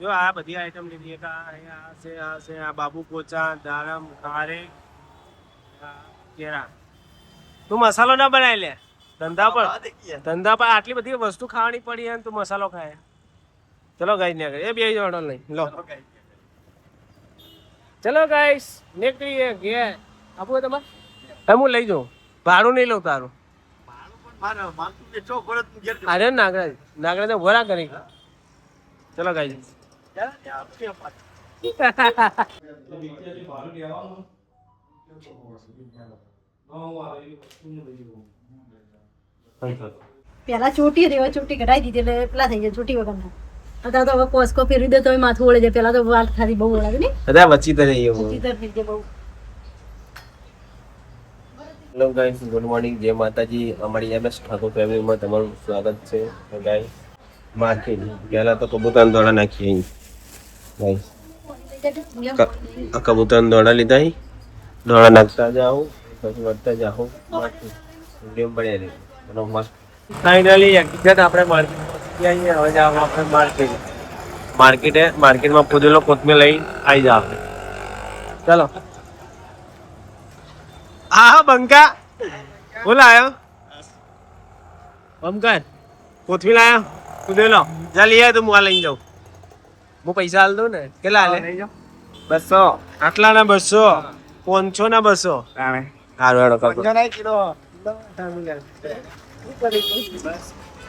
જો આ બધી આઈટમ લીધી એક આ છે આ બાબુ પોચા દારમ ખારે કેરા તું મસાલો ના બનાવી લે ધંધા પર આટલી બધી વસ્તુ ખાવાની પડી અને તું મસાલો ખાય ચલો ગાઈસ ને એ બે ઓર્ડર લઈ લો ચલો ગાઈસ નીકળીએ ઘેર આપું તમારે હું લઈ જાઉં ભાડું નહીં લઉં તારું અરે નાગરા તો ભરા કરી ચલો ગાઈસ પેલા ચોટી રેવા ચોટી કઢાઈ દીધી એટલે પેલા થઈ જાય ચોટી વગરના અત્યારે તો હવે કોસ્કો ફેરવી દે તો માથું ઓળે જાય પેલા તો વાળ ખાલી બહુ ઓળાવે ને અરે વચ્ચી તો જઈએ ચીતર થઈ જાય બહુ. હેલો ગાઈસ ગુડ મોર્નિંગ જય માતાજી અમારી એમએસ ઠાકોર ફેમિલીમાં તમારું સ્વાગત છે ગાઈસ માર્કેટ પહેલા તો કબૂતર દોડા નાખીએ ગાઈસ આ કબૂતર દોડા લીધા દોડા નાખતા જાઓ પછી વધતા જાઓ ગેમ પડ્યા રે ફાઇનલી એક્ઝેક્ટ આપણે માર્કેટ આવીએ હવે જાવ આપણે માર્કેટમાં પૂજેલો કોથમીર લઈ આવી જાવ ચાલો હા બંકા હું લાયો બંકા કોથમીર લાયો તું દે લો જા લઈ આય તો હું આ લઈને જાઉં હું પૈસા હાલ દઉં ને કેટલા હાલે 200 આટલા ના 200 500 ના 200 હારું હેડો કપડો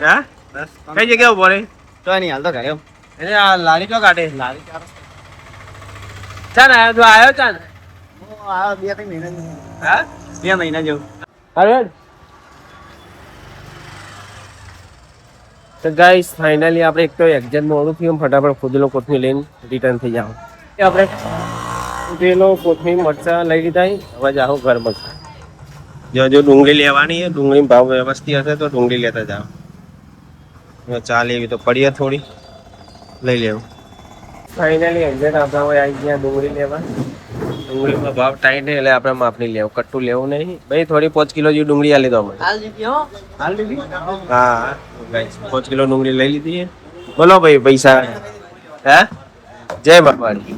હા કઈ જગ્યા ઉભો રે તો નહીં હાલ તો ઘરે એને આ લારી તો કાઢે લારી ચાલ આવ્યો તો આવ્યો ચાલ હા 2 મહિના જેવું હારું તો ગાઈસ ફાઇનલી આપણે એક તો એક્ઝેક્ટ મોડું થયું ફટાફટ ખુદેલો કોથમીર લઈને રિટર્ન થઈ જાવ આપણે ખુદેલો કોથમીર મરચા લઈ લીધા હવે જાઓ ઘરમાં જો ડુંગળી લેવાની છે ડુંગળી ભાવ વ્યવસ્થિત હશે તો ડુંગળી લેતા જાઓ ચાલે એવી તો પડીએ થોડી લઈ લેવું ફાઇનલી એક્ઝેક્ટ આપણે હવે આવી ગયા ડુંગળી લેવા ડુંગળીમાં ભાવ ટાઈટ એટલે આપણે માપની લેવું કટ્ટું લેવું નહીં ભાઈ થોડી 5 કિલો જેવી ડુંગળી આ લીધો અમે હા ગાઈસ 5 કિલો ડુંગળી લઈ લીધી બોલો ભાઈ પૈસા હે જય બાપાડી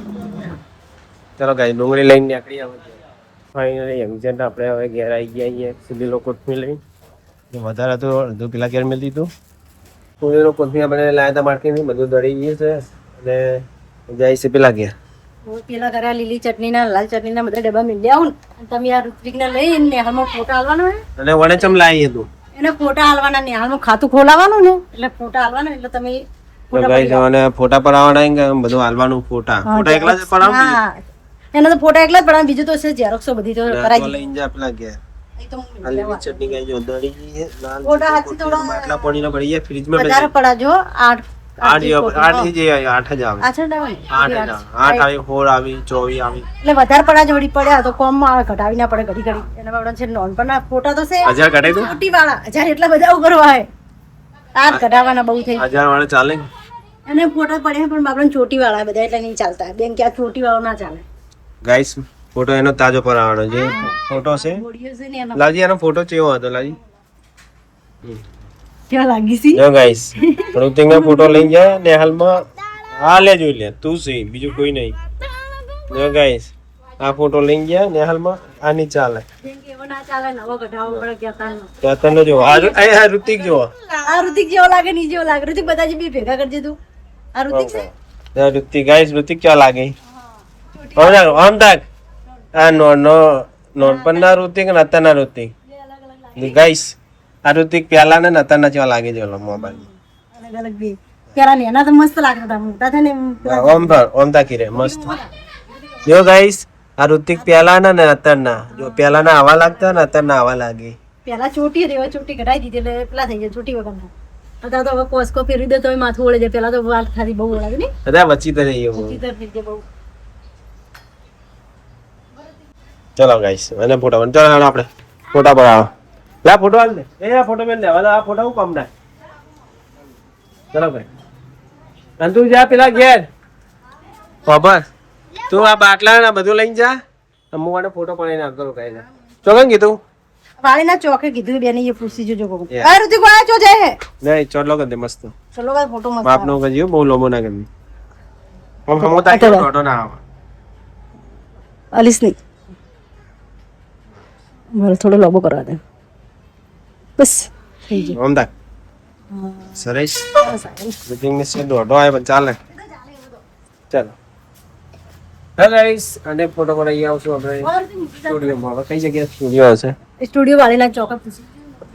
ચલો ગાઈસ ડુંગળી લઈને નીકળી આવે ફાઇનલી એક્ઝેક્ટ આપણે હવે ઘેર આવી ગયા અહીંયા સુધીલો કોથમીર લઈને વધારે તો અડધો કિલા ઘેર મેળ દીધું સુધીલો કોથમીર આપણે લાવ્યા હતા માર્કેટથી બધું દળી ગયું છે અને જાય છે પેલા ઘેર પેલા ઘરે લીલી ચટણી ના લાલ ચટણી ના બધા ડબ્બા મિલી આવું ને તમે આ ઋત્વિક ને લઈ નેહાલમાં ફોટા હાલવાનો હોય અને વડે ચમ લાવી હતું એને ફોટા હાલવાના નેહાલમાં ખાતું ખોલાવાનું ને એટલે ફોટા હાલવાના એટલે તમે ફોટા પડાવવાના બધું હાલવાનું ફોટા એકલા જ પડાવ એના તો ફોટા એકલા જ પડાવ બીજું તો છે ઝેરોક્સો બધી તો કરાઈ લઈને જા પેલા ઘેર આ લીલી ચટણી કઈ જો દળી ગઈ છે લાલ ફોટા હાથી થોડા માટલા પાણીના ભરી ગયા ફ્રીજમાં વધારે પડાજો 8 8 જ આવે 8 જ આવી 4 આવી 24 આવી એટલે વધારે પડાજો વળી પડ્યા તો કોમ માં આવે ઘટાવી ના પડે ઘડી ઘડી એના વાળા છે નોન પર ના ફોટા તો છે 1000 કાઢી દઉં મોટી વાળા 1000 એટલા બધા ઉભરવા હે આ ઘટાવાના બહુ થઈ 1000 વાળા ચાલે અને ફોટા પડ્યા પણ આપણે ચોટી વાળા બધા એટલે નહીં ચાલતા બેન કે આ ચોટી વાળો ના ચાલે ગાઈસ ફોટો એનો તાજો પરાવાનો જે ફોટો છે બોડીઓ છે ને એનો લાજી એનો ફોટો કેવો હતો લાજી કેવા લાગી સી જો ગાઈસ ઋતિક નો ફોટો લઈ ગયા ને હાલમાં આ લે જોઈ લે તું છે બીજું કોઈ નહીં જો ગાઈસ આ ફોટો લઈ ગયા ને હાલમાં આ ની ચાલે બેન કે એવો ના ચાલે નવો ઘટાવો પડે કેતાનો કેતન જો આ ઋતિક જો આ ઋતિક જેવો લાગે ની જેવો લાગે ઋતિક બતાજી બી ભેગા કરજે તું આ ઋતિક છે ઋતિક ગાઈસ ઋતિક કેવા લાગે ઓમ તક આ નોનપણના ઋતિક ને અત્યારના ઋતિક ગાઈસ આ ઋતિક પેલા ને અત્યારના જેવા લાગે છે મોબાઈલ અલગ અલગ બી પેલા ને એના તો મસ્ત લાગતા હતા મોટા થઈને ઓમ તાકી રે મસ્ત જો ગાઈસ આ ઋતિક પેલા ને અત્યારના જો પેલા ના આવા લાગતા ને અત્યારના આવા લાગે પેલા ચોટી રેવા ચોટી કઢાઈ દીધી એટલે પેલા થઈ જાય ચોટી વગરના અત્યારે તો હવે કોસ્કો ફેરવી દે તો માથું ઓળે જાય પેલા તો વાળ ખાલી બહુ ઓળાવે ને બધા વચ્ચી તો જઈએ ચીતર થઈ જાય બહુ. ચલો ગાઈસ અને ફોટા ચાલો આપણે ફોટા પડાવો લા ફોટો હાલ ને એ આ ફોટો મેં લેવા આ ફોટો હું કામ ના ચલો ભાઈ અને તું જા પેલા ઘેર ખબર તું આ બાટલા ને બધું લઈને જા હું આને ફોટો પડાવી નાખતો કઈ ના ચોકન કીધું વાળીના ચોકે કીધું બેને એ પૂછી જોજો કોક આ ઋતિક આયા છો જાય નહીં ચોટલો કરી દે મસ્ત ચલો ભાઈ ફોટો મસ્ત બાપ નો કજ્યો બહુ લોબો ના કરી હમો તાકી દોડો ના આવે અલીસ નહીં મારે થોડો લોબો કરવા દે બસ થઈ ગયું ઓમ તાક સરસ મીટિંગ ને છે દોડો આવે પણ ચાલે ચાલો હા ગાઈસ અને ફોટો પડાવી આવશું આપણે સ્ટુડિયોમાં. હવે કઈ જગ્યાએ સ્ટુડિયો હશે? સ્ટુડિયો વાળીના ચોક પૂછી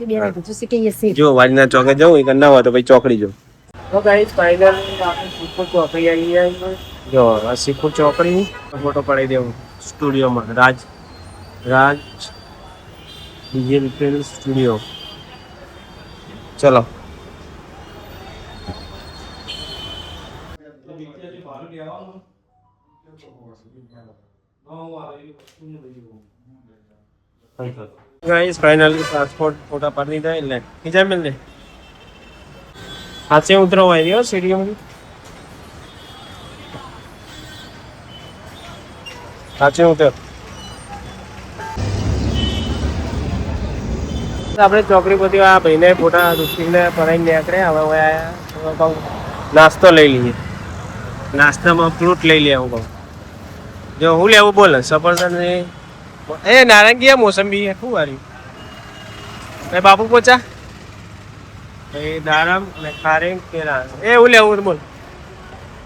બેને પૂછું છે કે યસી જો વાડીના ચોકે જવું એ ના હોય તો ભાઈ ચોકડી જો. તો ગાઈસ ફાઇનલ આપણે સિક્કુ ચોકડી આવી ગયા. જો આ સિક્કુ ચોકડી ફોટો પડાવી દેવું સ્ટુડિયોમાં. રાજ ડિજિટલ સ્ટુડિયો. ચલો गाइस फाइनली पासपोर्ट फोटा पर नहीं था ले खींचा मिल ले हाथ से उतरो हुआ है सीढ़ियों में हाथ से उतर આપણે ચોકડી પરથી આ ભાઈને ફોટા ઋષિકને પરાઈને નીકળ્યા. હવે આયા કહું નાસ્તો લઈ લઈએ. નાસ્તામાં ફ્રૂટ લઈ લે હું કહું. જો હું લેવું બોલે સફરજન એ નારંગી મોસંબી શું વાર્યું એ બાપુ પોચા એ દાડમ અને ખારેક કેળા એ હું લેવું બોલ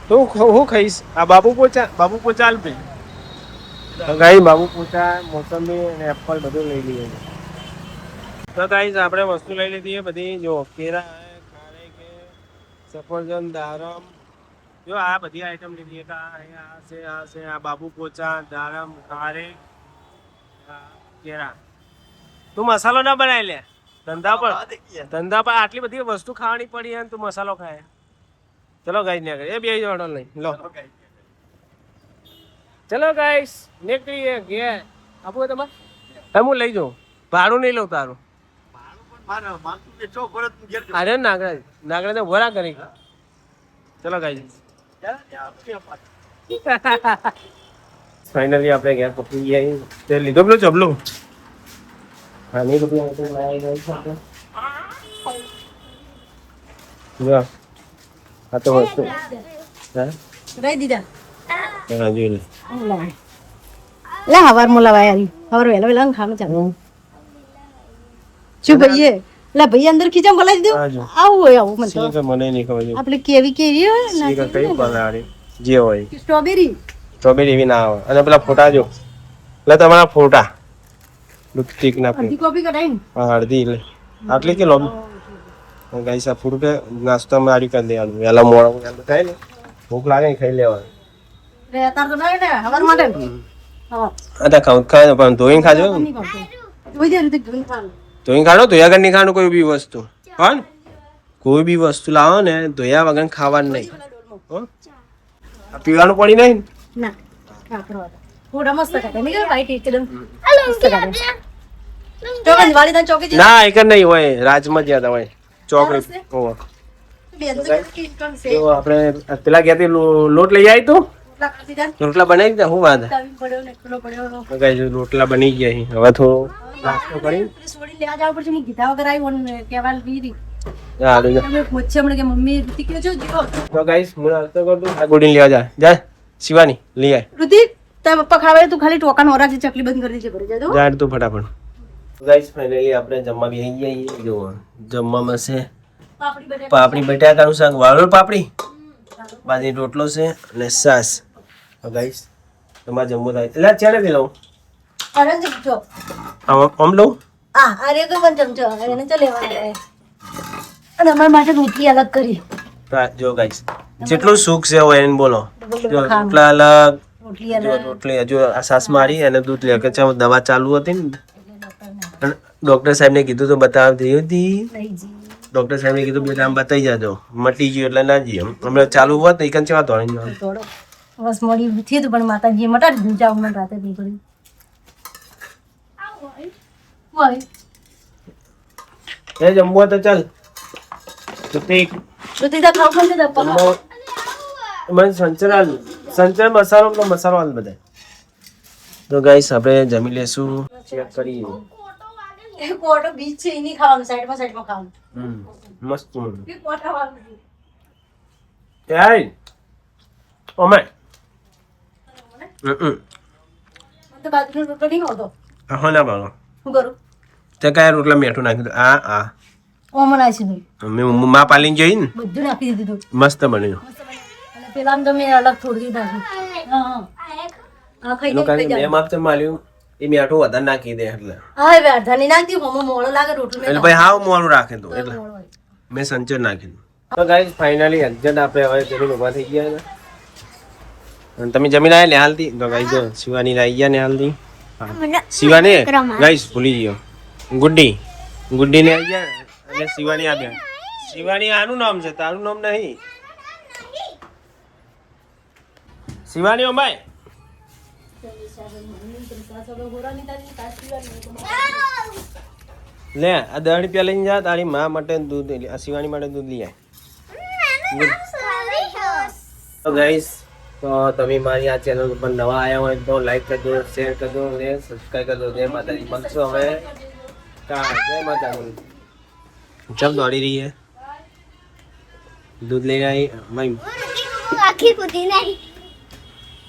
તું હું ખાઈશ? આ બાપુ પોચા હાલ ભાઈ ગાઈ બાપુ પોચા મોસંબી અને એપલ બધું લઈ લઈએ. તો ગાઈસ આપણે વસ્તુ લઈ લીધી બધી. જો કેળા ખારેક સફરજન દાડમ જો આ બધી આઈટમ લીધી. આ છે આ બાબુ પોચા દાડમ ખારેક કેળા. તું મસાલો ના બનાવી લે ધંધા પર આટલી બધી વસ્તુ ખાવાની પડી અને તું મસાલો ખાય. ચલો ગાઈસ ને એ બે જોડો લઈ લો. ચલો ગાઈસ નીકળીએ ઘેર. આપું તમારે હું લઈ જાઉં. ભાડું નહીં લઉં તારું. અરે નાગરા વરા કરી. ચલો ગાઈસ ફાઇનલી આપણે ઘેર પહોંચી ગયા. તે લીધો પેલો ચબલો હા નહીં બધું હા તો વસ્તુ રાઈ દીધા હા જોઈ લે. લે હવાર મોલા વાય હવાર વેલા વેલા ખાવાનું ચાલુ શું ભાઈએ લે ભાઈ અંદર ખીચામ બોલાવી દીધું. આવું હોય આવું મને તો મને નહીં ખબર. આપણે કેવી કેવી હોય ને કઈ પલાળી જે હોય સ્ટ્રોબેરી એવી ના આવે. અને પેલા ફોટા જો એટલે તમારા ફોટા લુકટીક ના અડધી કોપી કઢાઈ અડધી લે આટલી કે લોબી ગાઈસ આ ફૂડ નાસ્તો અમે આડી કરી દેવાનું. વહેલા મોડા થાય ને ભૂખ લાગે ને ખાઈ લેવાનું. રે તાર તો નહીં ને હવાર માટે હા અતા ખાય પણ ધોઈને ખાજો. જોઈ દે રીતે ધોઈને ખાવાનું. ધોઈને ખાડો ધોયા વગર નહીં ખાવાનું કોઈ બી વસ્તુ. હા કોઈ બી વસ્તુ લાવો ને ધોયા વગર ખાવાનું નહીં. પીવાનું પડી નહીં ના કાકરો થોડા મસ્ત કાઢે નહીં કે વાઈટ એકદમ મસ્ત કાઢે. ચોકન વાળી તને ચોકી ના એક જ નહીં હોય રાજમાં જ્યાં હોય ચોકડી ઓવા તો આપણે પેલા ક્યાંથી લોટ લઈ આવી તું રોટલા બનાવી દીધા. હું વાત ગાઈસ રોટલા બની ગયા. હવે થોડો નાસ્તો કરી છોડી લેવા જાવ પડશે. હું ગીતા વગર આવી ઓન કેવાલ બીરી હા લે તમે પૂછે મને કે મમ્મી ઋતિક કયો છો જો તો ગાઈસ હું નાસ્તો કર દઉં. આ ગોડીને લેવા જા શિવાની લઈ આય. ઋતિક તારા પપ્પા ખાવે તું ખાલી ટોકાન ઓરા જે ચકલી બંધ કરી દેજે ભરી જાજો. જા તું ફટાફટ. ગાઈસ ફાઇનલી આપણે જમવા બેસી ગયા. જો જમવામાં છે પાપડી બટાકાનું શાક વાળો પાપડી બાજરી રોટલો છે અને સાસ. ગાઈસ તમારે જમવું થાય એટલે ચાલે કે લઉં અરંજ જો આમ લઉં. આ અરે કોઈ પણ ચમચો એને તો લેવાનો અને અમાર માટે રોટલી અલગ કરી. જો ગાઈસ જેટલું સુખ છે હોય એને બોલો. જો રોટલા અલગ રોટલી જો રોટલી હજુ આ સાસ મારી અને દૂધ લે કે દવા ચાલુ હતી ને ડોક્ટર સાહેબ ને કીધું તો બતાવતી હતી. ડોક્ટર સાહેબ ને કીધું બેટા આમ બતાવી જાજો મટી ગયું એટલે ના જઈએ. હમણાં ચાલુ હોત ને એકન ચેવા ધોણી થોડો બસ મોડી ઉઠી તો પણ માતાજી મટાડી દીધું જાવ મને રાતે બી કરી એ જમવા તો ચાલ તો તે ઋતિક ખાવ ખાઈ દે પપ્પા મને સંચર મસાલો હાલ બધા. તો ગાઈસ આપણે જમી લેશું. ચેક કરીએ એક કોટો બીચ છે એની ખાવાનું સાઈડમાં ખાવાનું મસ્ત એક કોટા વાળું એય ઓમે મને તો બાજરીનો રોટલો નહીં ખાતો. હા ના બાળો શું કરું? તે કયા રોટલા મેઠું નાખી દઉં આ ઓમાં નાખી દીધું. મેં મા પાલીને જોઈ ને બધું નાખી દીધું. મસ્ત બન્યું અને પેલામાં તો મેં અલગ થોડી નાખ્યું. હા હા ખાઈ એનું જાય કારણ મેં માપ માલ્યું એ મેઠું વધારે નાખી દે એટલે હા હવે અડધા નહીં નાખતી હોમો મોળો લાગે રોટલો એટલે ભાઈ હાવ મોડું રાખે તો એટલે મેં સંચર નાખી દીધું. તો ગાઈસ ફાઇનલી એક્ઝેક્ટ આપણે હવે જમીન ઊભા થઈ ગયા ને અને તમે જમીન આવ્યા ને હાલતી તો ગાઈસ જો શિવાની આવી ગયા ને હાલતી શિવાની ગાઈસ ભૂલી ગયો ગુડ્ડી ને આવી ગયા અને શિવાની આ બેન શિવાની આનું નામ છે તારું નામ નહીં શિવાની ઓમાય લે આ દહડી પ્યા લઈને જા તારી મા માટે દૂધ આ શિવાની માટે દૂધ લઈ આય તો ગાઈસ તો તમે મારી આ ચેનલ ઉપર નવા આવ્યા હોય તો લાઈક કરજો શેર કરજો અને સબસ્ક્રાઇબ કરજો. જય માતાજી. મળશું હવે જય માતાજી. જબ દોડી રહી है दूध ले आई भाई आखी पुती नहीं